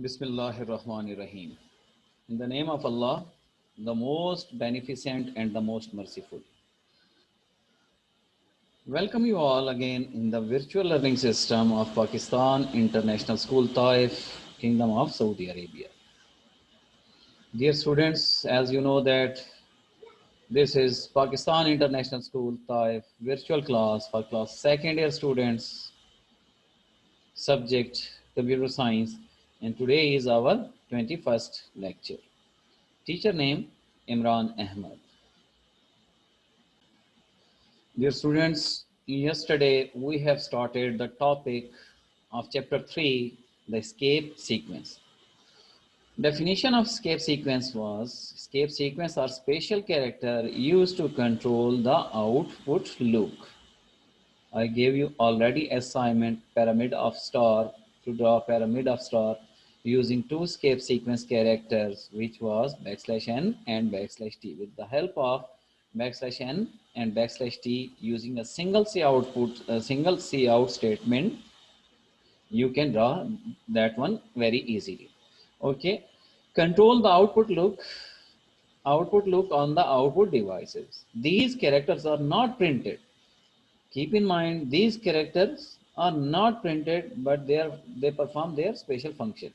Bismillahir Rahmanir Rahim. In the name of Allah, the most beneficent and the most merciful. Welcome you all again in the virtual learning system of Pakistan International School Taif, Kingdom of Saudi Arabia. Dear students, as you know that this is Pakistan International School Taif virtual class for class second year students, subject computer science, and today is our 21st lecture. Teacher name Imran Ahmed. Dear students, yesterday we have started the topic of chapter 3, the escape sequence. Definition of escape sequence was escape sequence are special character used to control the output loop. I gave you already assignment pyramid of star to draw pyramid of star using two escape sequence characters, which was backslash n and backslash t. With the help of backslash n and backslash t using a single C output, a single C out statement, you can draw that one very easily. Okay, control the output look on the output devices. These characters are not printed. Keep in mind, these characters are not printed, but they perform their special function.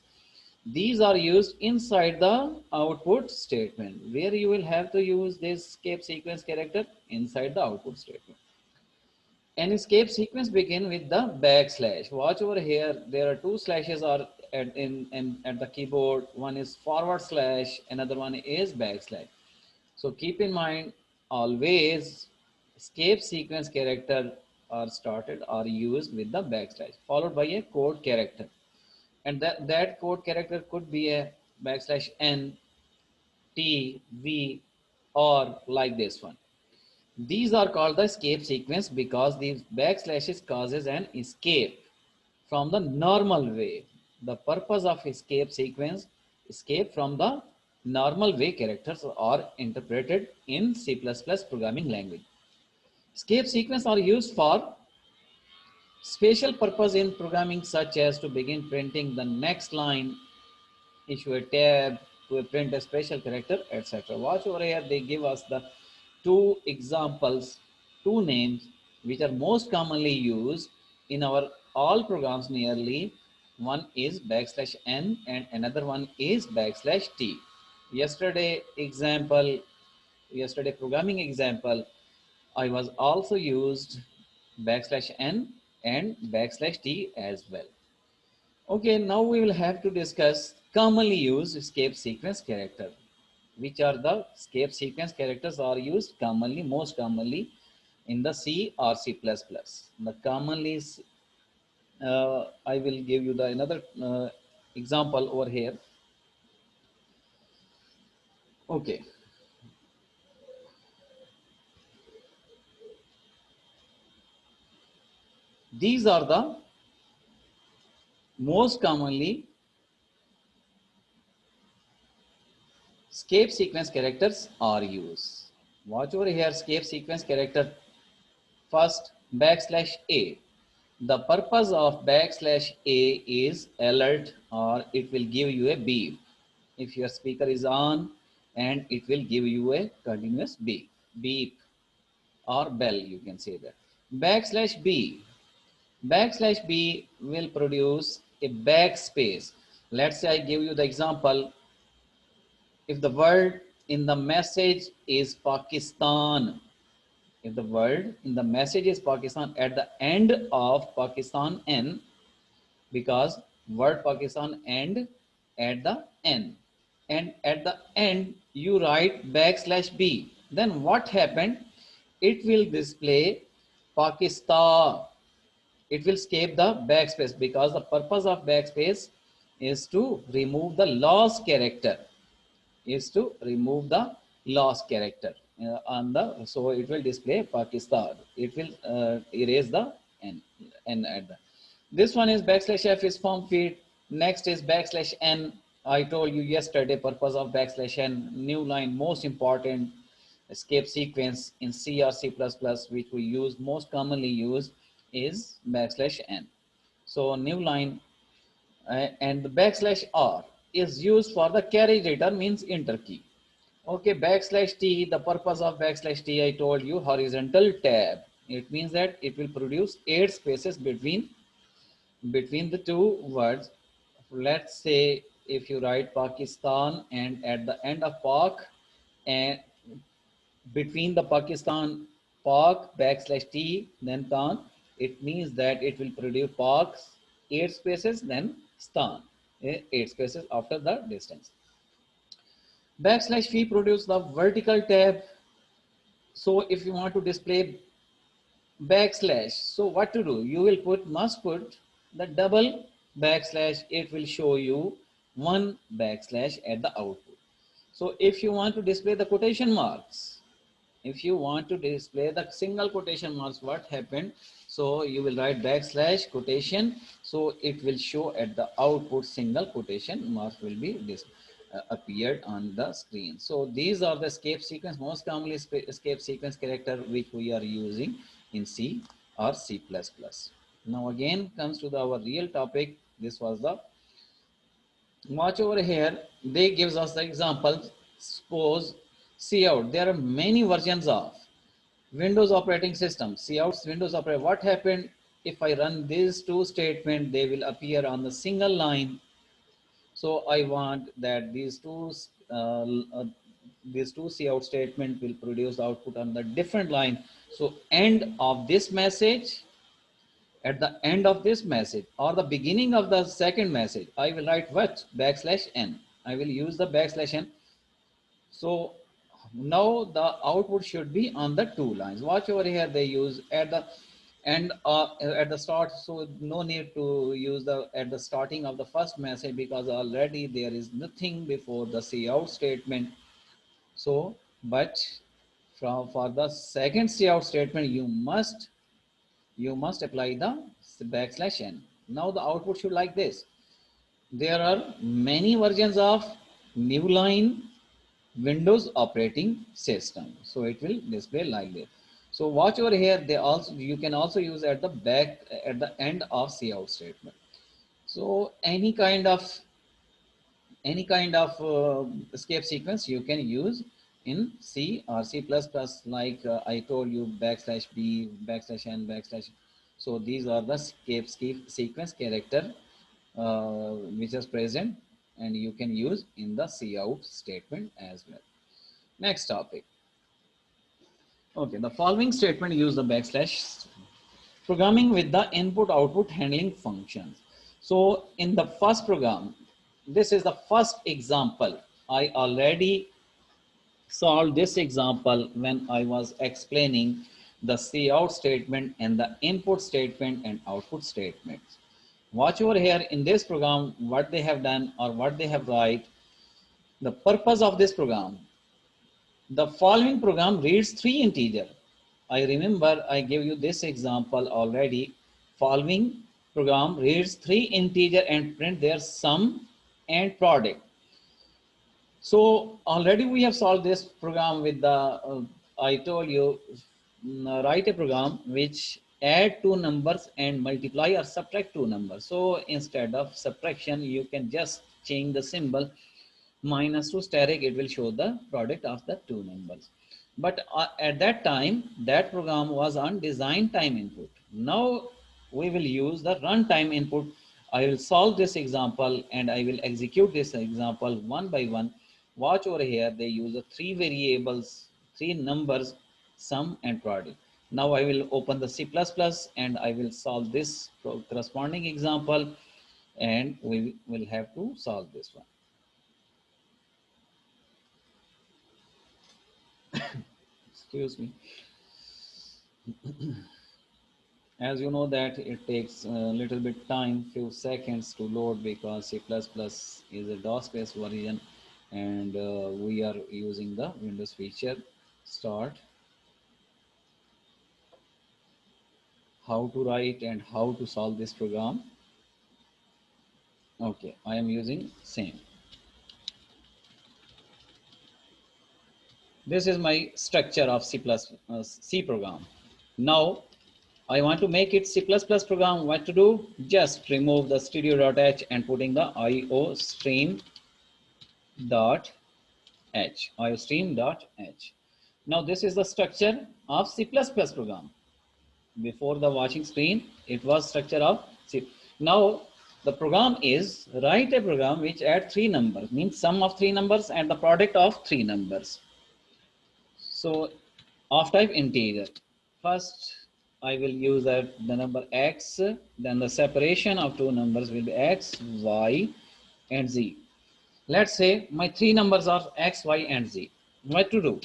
These are used inside the output statement, where you will have to use this escape sequence character inside the output statement. An escape sequence begin with the backslash. Watch over here, there are two slashes are at the keyboard. One is forward slash, another one is backslash. So keep in mind, always escape sequence character are started or used with the backslash followed by a code character, and that code character could be a backslash n, t, v, or like this one. These are called the escape sequence because these backslashes causes an escape from the normal way. The purpose of escape sequence, escape from the normal way characters are interpreted in C++ programming language. Escape sequence are used for special purpose in programming, such as to begin printing the next line, issue a tab, to print a special character, etc. Watch over here, they give us the two examples, two names which are most commonly used in our all programs nearly. One is backslash n and another one is backslash t. Yesterday example, yesterday programming example, I was also used backslash n and backslash t as well. Okay, now we will have to discuss commonly used escape sequence character. Which are the escape sequence characters are used commonly, most commonly in the C or C++. The commonly, I will give you the another example over here. Okay, these are the most commonly escape sequence characters are used. Watch over here, escape sequence character. First, backslash A. The purpose of backslash A is alert, or it will give you a beep. If your speaker is on, and it will give you a continuous beep or bell, you can say that. Backslash B. Backslash B will produce a backspace. Let's say I give you the example. If the word in the message is Pakistan, if the word in the message is Pakistan at the end of Pakistan N, because word Pakistan end at the N, and at the end you write backslash B, then what happened? It will display Pakistan. It will escape the backspace because the purpose of backspace is to remove the lost character, is to remove the lost character on the, so it will display Pakistan. It will erase the n at the, this one is backslash f is form feed. Next is backslash n. I told you yesterday purpose of backslash n, new line, most important escape sequence in C or C++, which we use most commonly used is backslash n. So new line, And the backslash R is used for the carriage return, means enter key. Okay, backslash T, the purpose of backslash T, I told you, horizontal tab. It means that it will produce 8 spaces between the two words. Let's say if you write Pakistan and at the end of Pak and between the Pakistan Pak backslash T then Tan, it means that it will produce Pak's 8 spaces then Stan 8 spaces after the distance. Backslash V produce the vertical tab. So if you want to display backslash, so what to do? You will must put the double backslash. It will show you one backslash at the output. So if you want to display the quotation marks, if you want to display the single quotation marks, what happened? So you will write backslash quotation. So it will show at the output single quotation marks will be appeared on the screen. So these are the escape sequence, most commonly escape sequence character which we are using in C or C++. Now again comes to our real topic. This was the, watch over here, they gives us the example. Suppose cout, there are many versions of Windows operating system. Cout's Windows operating. What happened if I run these two statements? They will appear on the single line. So I want that these two cout statement will produce output on the different line. So end of this message, at the end of this message or the beginning of the second message, I will write what? Backslash n. I will use the backslash n. So now the output should be on the two lines. Watch over here, they use at the end at the start. So no need to use the at the starting of the first message because already there is nothing before the cout statement. So but for the second cout statement you must apply the backslash n. Now the output should like this. There are many versions of new line Windows operating system. So it will display like this. So watch over here. They also, you can also use at the back at the end of cout statement. So any kind of escape sequence you can use in C or C++, like I told you, backslash B, backslash N, backslash. So these are the escape sequence character which is present and you can use in the cout statement as well. Next topic. Okay, the following statement use the backslash programming with the input output handling functions. So in the first program, this is the first example. I already solved this example when I was explaining the cout statement and the input statement and output statements. Watch over here in this program, what they have done or what they have write. The purpose of this program, the following program reads 3 integer. I remember I gave you this example already. Following program reads 3 integer and print their sum and product. So already we have solved this program with the, I told you, write a program which add two numbers and multiply or subtract two numbers. So instead of subtraction, you can just change the symbol minus to steric, it will show the product of the two numbers. But at that time, that program was on design time input. Now we will use the runtime input. I will solve this example and I will execute this example one by one. Watch over here, they use the three variables, three numbers, sum and product. Now I will open the C++ and I will solve this corresponding example and we will have to solve this one. Excuse me. As you know that it takes a little bit time, few seconds to load because C++ is a DOS-based version and we are using the Windows feature. Start. How to write and how to solve this program. Okay, I am using same. This is my structure of C program. Now I want to make it C++ program. What to do? Just remove the studio.h and putting the iostream.h. iostream.h. Now this is the structure of C++ program. Before the watching screen, it was structure of C. Now the program is write a program which add three numbers, means sum of three numbers and the product of three numbers. So of type integer. First, I will use the number x, then the separation of two numbers will be x, y, and z. Let's say my three numbers are x, y, and z. What to do?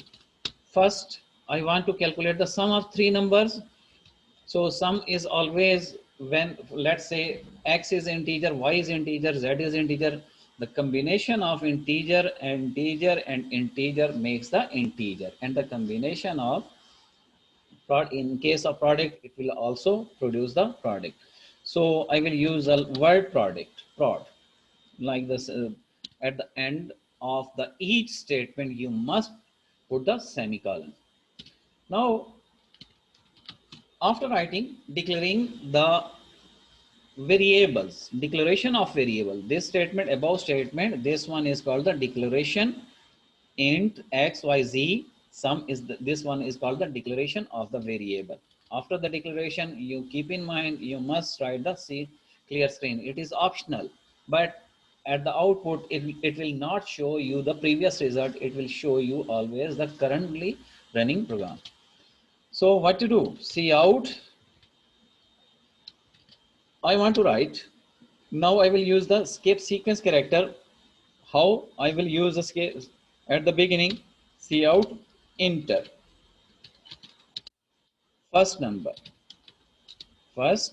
First, I want to calculate the sum of three numbers. So sum is always when, let's say, x is integer, y is integer, z is integer. The combination of integer and integer makes the integer, and the combination of in case of product, it will also produce the product. So I will use a word product, prod, like this. At the end of the each statement, you must put the semicolon. Now, after writing, declaring the variables, declaration of variable, this statement, above statement, this one is called the declaration int x, y, z. Sum is this one is called the declaration of the variable. After the declaration, you keep in mind, you must write the clear screen. It is optional, but at the output, it will not show you the previous result. It will show you always the currently running program. So what to do? Cout. I want to write. Now I will use the skip sequence character. How I will use the skip at the beginning? Cout enter first number is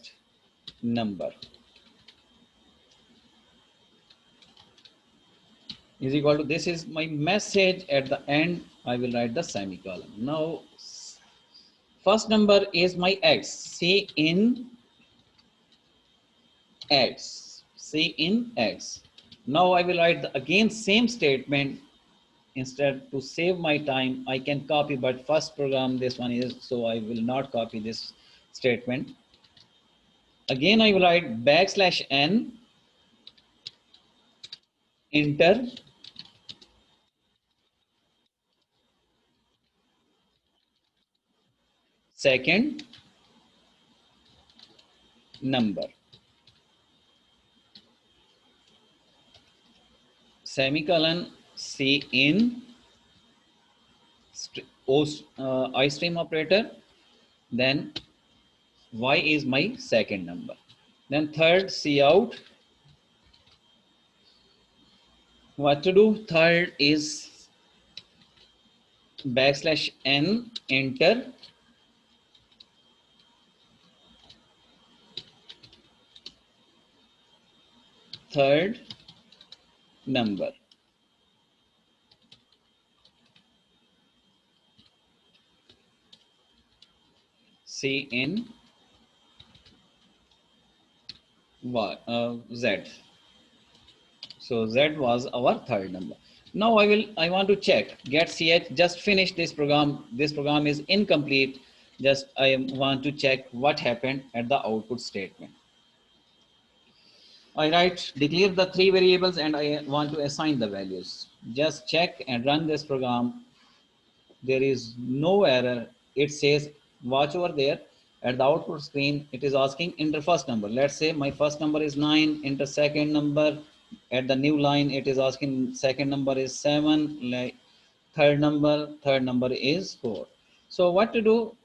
equal to, this is my message. At the end, I will write the semicolon. Now first number is my x, c in x. Now I will write the again same statement. Instead, to save my time, I can copy, but first program this one is, so I will not copy this statement. Again, I will write \n enter second number, semicolon, c in iStream operator, then y is my second number. Then third, cout. What to do? Third is \n enter third number. C in Z. So Z was our third number. Now I want to check get ch, just finish this program. This program is incomplete. Just I want to check what happened at the output statement. I write declare the three variables and I want to assign the values. Just check and run this program. There is no error. It says watch over there at the output screen. It is asking enter first number. Let's say my first number is 9, enter second number. At the new line, it is asking second number is 7, like third number is 4. So what to do?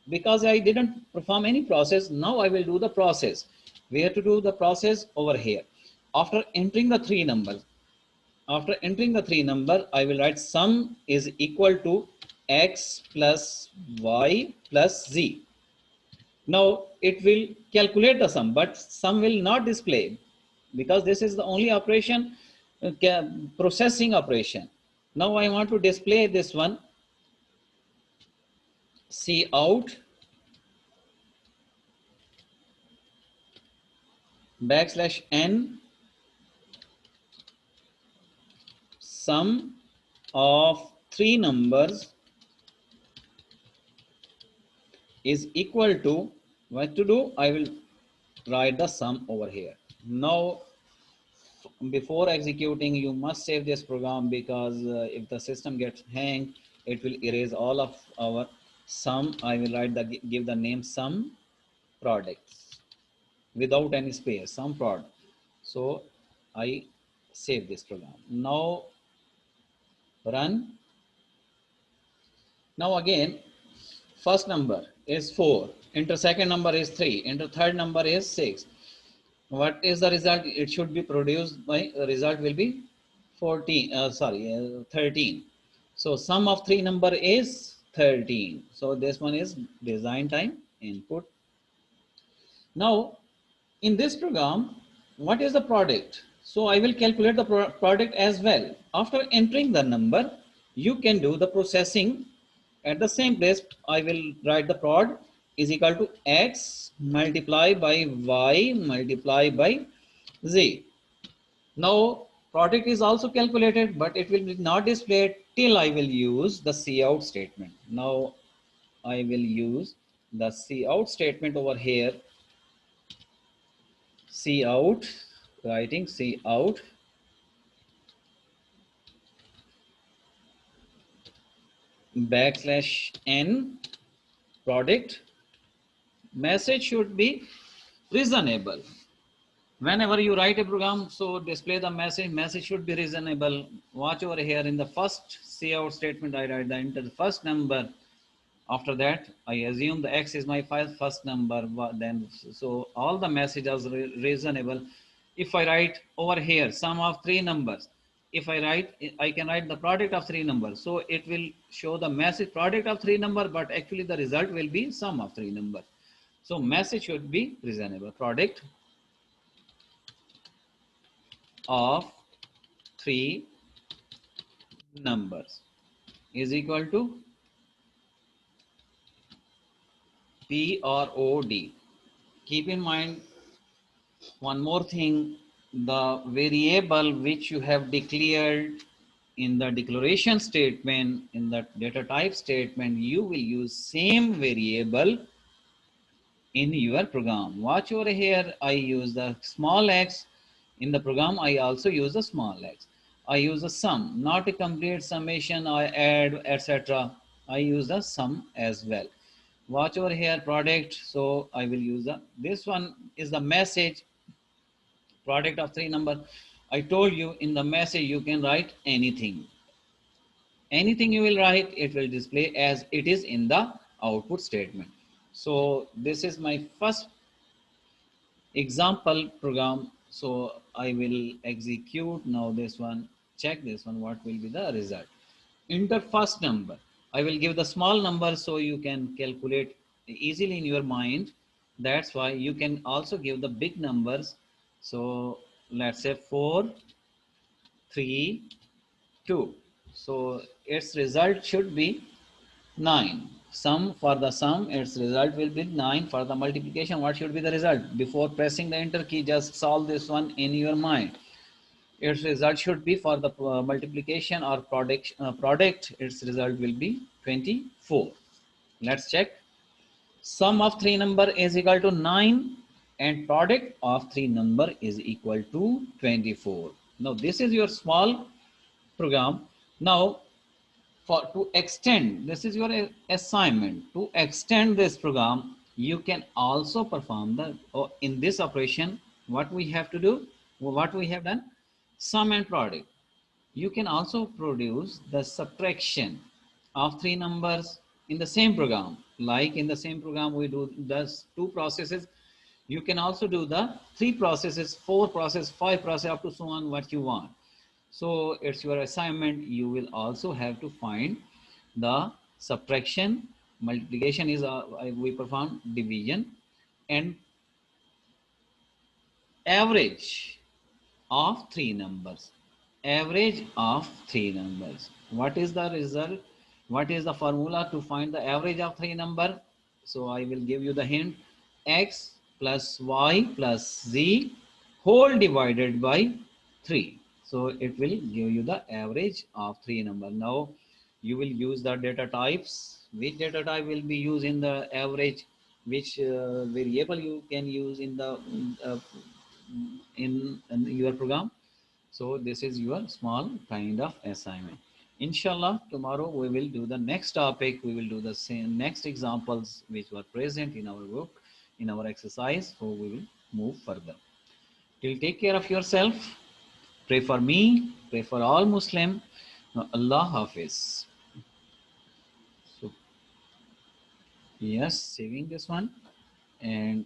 Because I didn't perform any process, now I will do the process. Where to do the process? Over here. After entering the three numbers, I will write sum is equal to x plus y plus z. Now it will calculate the sum, but sum will not display because this is the only operation, processing operation. Now I want to display this one. Cout \n sum of three numbers is equal to What to do? I will write the sum over here. Now before executing you must save this program, because if the system gets hang, it will erase all of our sum. I will write the give the name sum products without any space, sum prod. So I save this program. Now run. Now again, first number is 4, enter second number is 3, enter third number is 6. What is the result? It should be produced by, result will be 14, 13. So sum of three number is 13. So this one is design time input. Now in this program, what is the product? So I will calculate the product as well. After entering the number, you can do the processing at the same place. I will write the prod is equal to x multiply by y multiply by z. Now product is also calculated, but it will be not displayed till I will use the cout statement. Now I will use the cout statement over here. Cout, writing cout \n product. Message should be reasonable. Whenever you write a program, so display the message should be reasonable. Watch over here in the first cout statement, I write the enter the first number. After that, I assume the x is my first number. Then, so all the messages are reasonable. If I write over here sum of three numbers, if I write, I can write the product of three numbers. So it will show the message product of three number, but actually the result will be sum of three numbers. So message should be reasonable. Product of three numbers is equal to PROD. Keep in mind one more thing, the variable which you have declared in the declaration statement, in the data type statement, you will use same variable in your program. Watch over here, I use the small x. In the program, I also use the small x. I use a sum, not a complete summation, I add, etc. I use the sum as well. Watch over here, product. So I will use this one is the message, product of three number. I told you in the message you can write anything. Anything you will write, it will display as it is in the output statement. So this is my first example program. So I will execute now this one, check this one, what will be the result. Enter first number. I will give the small number so you can calculate easily in your mind. That's why you can also give the big numbers. So let's say 4, 3, 2. So its result should be 9. Sum for the sum, its result will be 9. For the multiplication, what should be the result? Before pressing the enter key, just solve this one in your mind. Its result should be for the multiplication or product, its result will be 24. Let's check. Sum of three number is equal to 9 and product of three number is equal to 24. Now this is your small program. Now for to extend, this is your assignment. To extend this program, you can also perform the in this operation. What we have to do, what we have done, sum and product. You can also produce the subtraction of three numbers in the same program. Like in the same program we do thus two processes. You can also do the three processes, four process, five process, up to so on what you want. So it's your assignment. You will also have to find the subtraction, multiplication is we perform division, and average of three numbers. Average of three numbers. What is the result? What is the formula to find the average of three number? So I will give you the hint. X plus y plus z whole divided by 3. So it will give you the average of three number. Now you will use the data types. Which data type will be used in the average? which variable you can use in the uh, in your program. So this is your small kind of assignment. Inshallah, tomorrow we will do the next topic. We will do the same next examples which were present in our book, in our exercise. So we will move further. Till take care of yourself. Pray for me. Pray for all Muslim. Allah Hafiz. So yes, saving this one, and